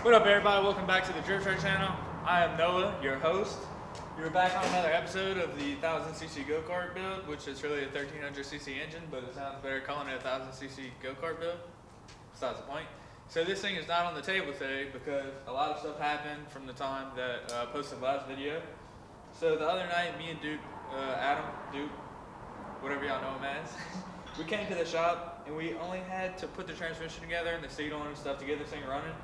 What up, everybody? Welcome back to the Drift Track channel. I am Noah, your host. You're back on another episode of the 1000cc go-kart build, which is really a 1300cc engine, but it sounds better calling it a 1000cc go-kart build. Besides the point. So this thing is not on the table today because a lot of stuff happened from the time that I posted the last video. So the other night, me and Duke, Duke, whatever y'all know him as, we came to the shop and we only had to put the transmission together and the seat on and stuff to get this thing running.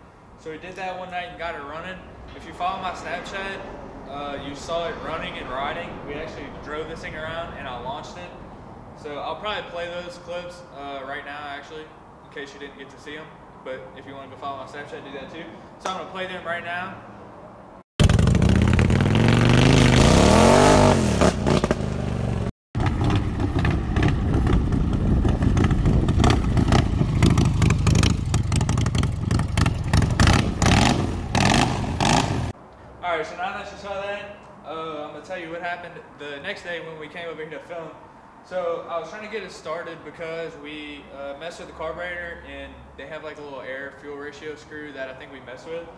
So we did that one night and got it running. If you follow my Snapchat, you saw it running and riding. We actually drove this thing around and I launched it. So I'll probably play those clips right now actually, in case you didn't get to see them. But if you want to go follow my Snapchat, do that too. So I'm going to play them right now. Alright, so now that you saw that, I'm going to tell you what happened the next day when we came over here to film. So I was trying to get it started because we messed with the carburetor and they have like a little air fuel ratio screw that I think we messed with.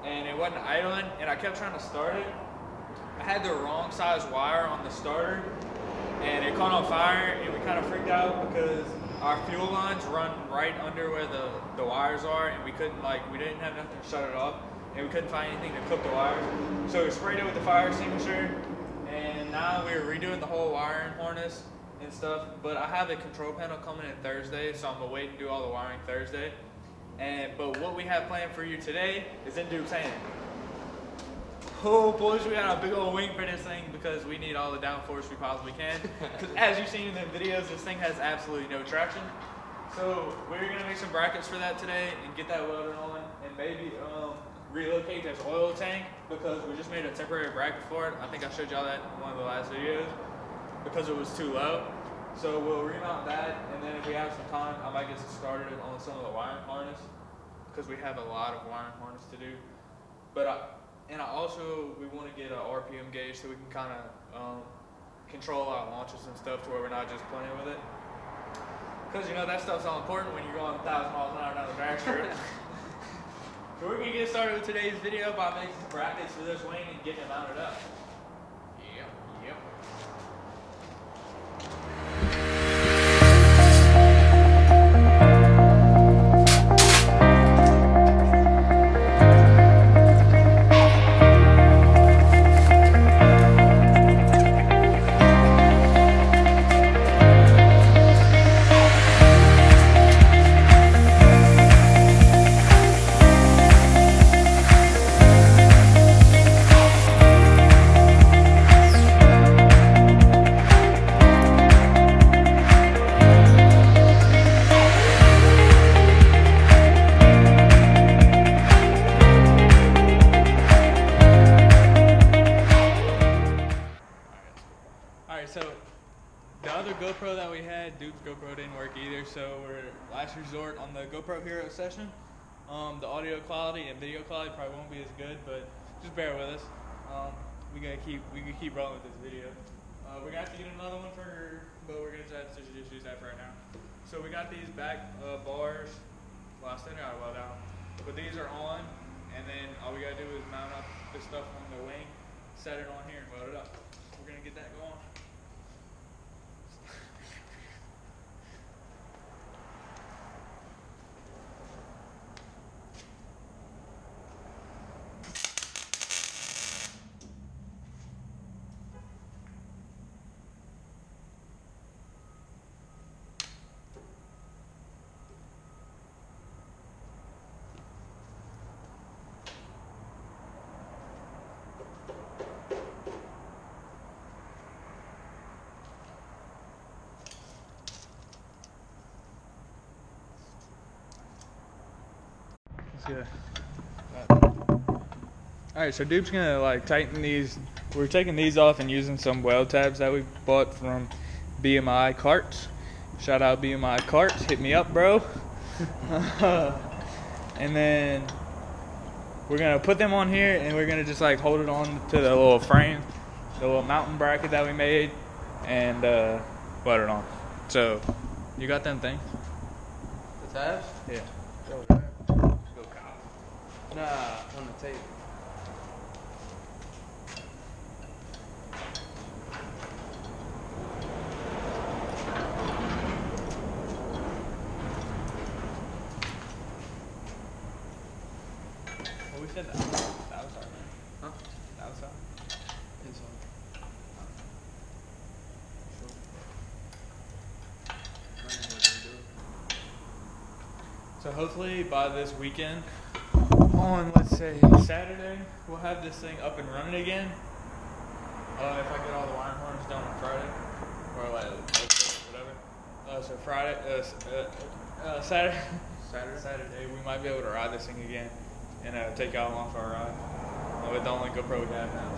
And it wasn't idling and I kept trying to start it. I had the wrong size wire on the starter and it caught on fire and we kind of freaked out because our fuel lines run right under where the wires are and we didn't have nothing to shut it off. And we couldn't find anything to clip the wires. So we sprayed it with the fire extinguisher, and now we're redoing the whole wiring harness and stuff. But I have a control panel coming in Thursday, so I'm gonna wait and do all the wiring Thursday. But what we have planned for you today is in Duke's hand. Oh boys, we got a big old wing for this thing because we need all the downforce we possibly can. Because as you've seen in the videos, this thing has absolutely no traction. So we're gonna make some brackets for that today and get that welded on, and maybe relocate this oil tank because we just made a temporary bracket for it. I think I showed y'all that in one of the last videos because it was too low. So we'll remount that, and then if we have some time, I might get started on some of the wiring harness because we have a lot of wiring harness to do. But we want to get an RPM gauge so we can kind of control our launches and stuff to where we're not just playing with it. Because you know that stuff's all important when you're going 1,000 miles an hour down the drag strip. So we're going to get started with today's video by making brackets for this wing and getting it mounted up. Yep. So the other GoPro that we had, Duke's GoPro didn't work either, so we're last resort on the GoPro Hero session. The audio quality and video quality probably won't be as good, but just bear with us. We can keep rolling with this video. We're gonna have to get another one for her, but we're gonna try to just use that for right now. So we got these back bars. Well, I still got it well down, but these are on, and then all we gotta do is mount up the stuff on the wing, set it on here, and weld it up. We're gonna get that going. Yeah. Alright, so Duke's gonna tighten these. We're taking these off and using some weld tabs that we bought from BMI Kart. Shout out BMI Kart, hit me up, bro. And then we're gonna put them on here and we're gonna just hold it on to the little frame, the little mountain bracket that we made, and put it on. So, you got them things? The tabs? Yeah. Go, Kyle. Nah, on the tape. Well, we said that. Outside, man. Huh? Outside. Inside. So hopefully by this weekend, on let's say Saturday, we'll have this thing up and running again. If I get all the line horns done on Friday, or like whatever. So Friday, Saturday, Saturday, we might be able to ride this thing again and take y'all along for a ride with the only GoPro we have now.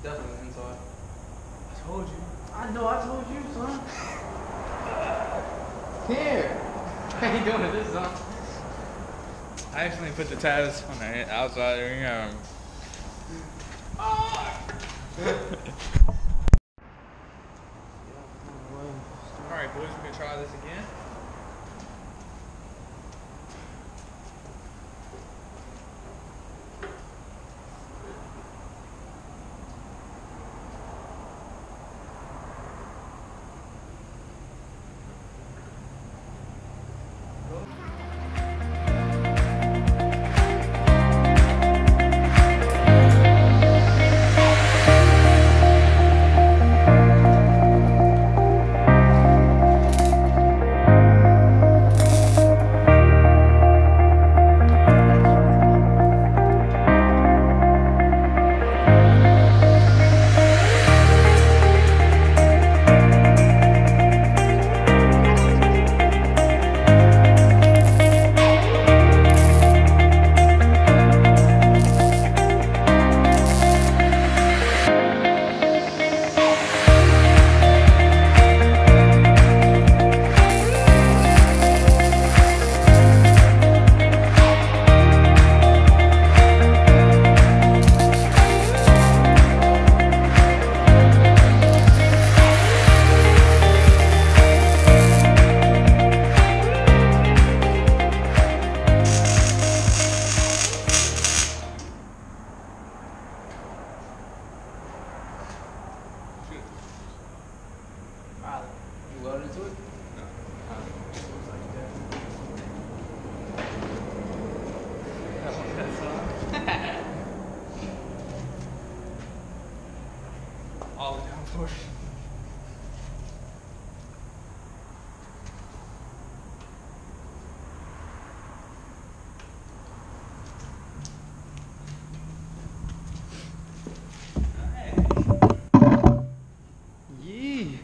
Definitely inside. I told you. I know, I told you, son. Here. How you doing with this, son? I actually put the tabs on the outside. Alright, boys, we're gonna try this again. You welded into it? All the down force. Yee.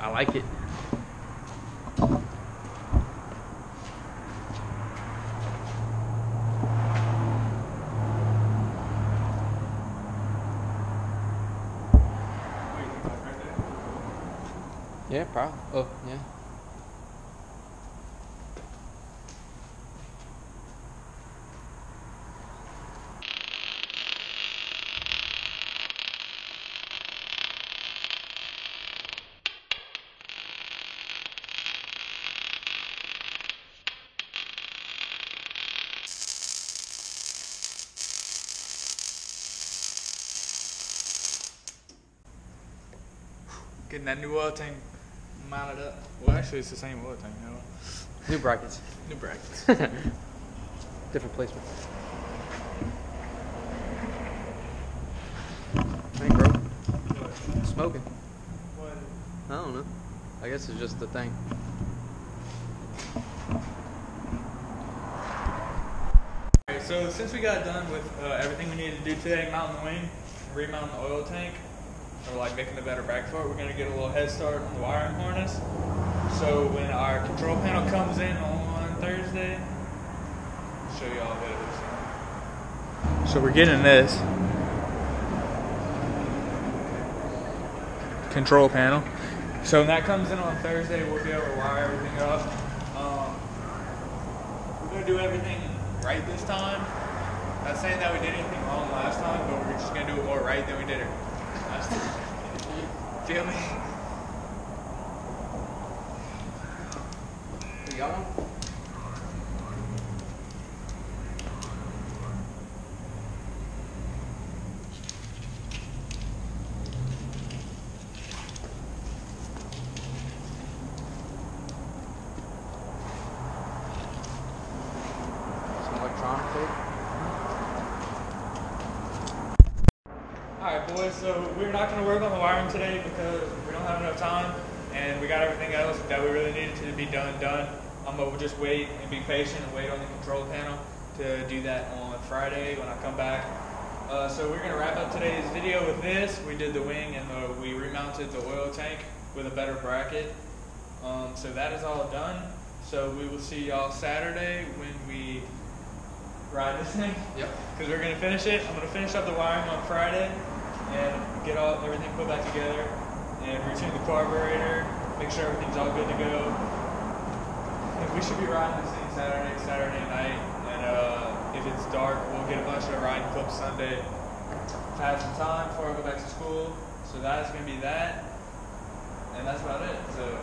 I like it. Yeah, probably. Oh, yeah. Getting that new oil tank mounted up. Well, actually, it's the same oil tank now. New brackets. New brackets. Different placement. Hey, bro. What? Smoking. What? I don't know. I guess it's just the thing. Alright, so since we got done with everything we needed to do today, mounting the wing, remounting the oil tank, We're like making a better bracket for it. We're gonna get a little head start on the wiring harness. So when our control panel comes in on Thursday, I'll show you all a bit of this. So we're getting this control panel. So when that comes in on Thursday, we'll be able to wire everything up. We're gonna do everything right this time. Not saying that we did anything wrong last time, but we're just gonna do it more right than we did it last time. Feel me? You got one? Some electronic tape? Alright boys, so we're not going to work on the wiring today because we don't have enough time and we got everything else that we really needed to be done. We'll just wait and be patient and wait on the control panel to do that on Friday when I come back. So we're going to wrap up today's video with this. We did the wing and we remounted the oil tank with a better bracket. So that is all done. So we will see y'all Saturday when we ride this thing. Yep. Because we're going to finish it. I'm going to finish up the wiring on Friday and get everything put back together and retune the carburetor, make sure everything's all good to go. And we should be riding this thing Saturday night. And if it's dark, we'll get a bunch of riding clips Sunday to have some time before I go back to school. So that's going to be that. And that's about it. So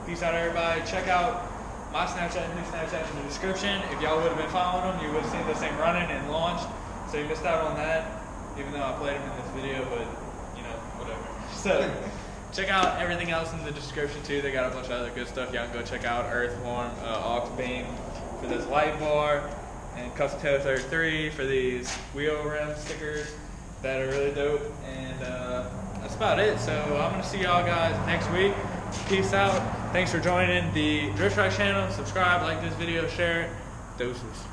peace out, everybody. Check out my Snapchat and his Snapchat in the description. If y'all would have been following them, you would have seen this thing running and launched. So you missed out on that, even though I played them in this video, but you know, whatever. So check out everything else in the description too. They got a bunch of other good stuff. Y'all can go check out EARTHFORM aux beam for this light bar, and Custom Tailor 33 for these wheel rim stickers that are really dope. And that's about it. So I'm gonna see y'all guys next week. Peace out. Thanks for joining the Drift Track channel. Subscribe, like this video, share it. Deuces.